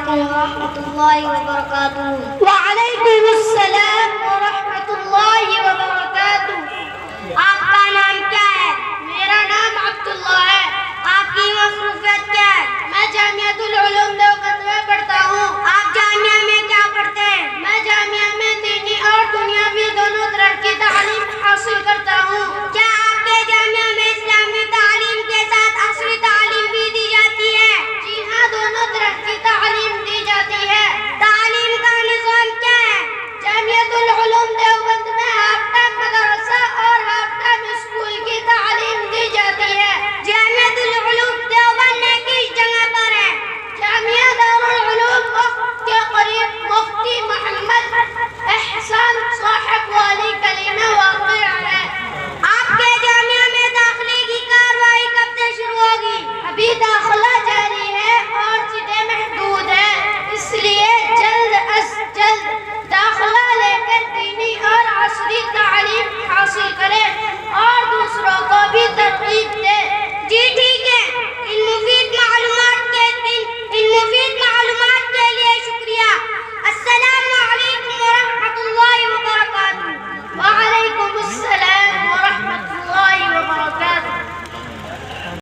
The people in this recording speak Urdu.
علیکم ورحمۃ اللہ وبرکاتہ۔ وعلیکم السلام ورحمۃ اللہ وبرکاتہ۔ آپ کا نام کیا ہے؟ میرا نام عبداللہ ہے۔ آپ کی مصروفیت کیا ہے؟ میں جامعۃ العلوم دیوبند میں پڑھتا ہوں۔ آپ جامعہ میں کیا پڑھتے ہیں؟ میں جامعہ میں دینی اور دنیاوی دونوں طرح کی تعلیم حاصل کرتا ہوں۔ کیا آپ کے جامعہ میں اسلامی تعلیم کے ساتھ عصری تعلیم بھی دی جاتی ہے؟ جی ہاں، دونوں طرح کی تعلیم دی جاتی ہے۔ تعلیم کا نظام کیا ہے؟ جامعۃ العلوم دیوبند میں ہاف ٹائم مدرسہ اور ہاف ٹائم اسکول کی تعلیم دی جاتی ہے۔ جامعۃ العلوم دیوبند میں کس جگہ پر ہے؟ جامعہ دارالعلوم وقت کے قریب مفتی محمد احسان صاحب والی گلی میں واقع ہے۔ آپ کے جامعہ میں داخلے کی کارروائی کب سے شروع ہوگی؟ ابھی داخلہ جاری ہے اور سیٹیں محدود ہیں، اس لیے جلد از جلد داخلہ لے کر دینی اور عصری تعلیم حاصل کریں اور دوسروں کو بھی ترغیب دیں۔ جی ٹھیک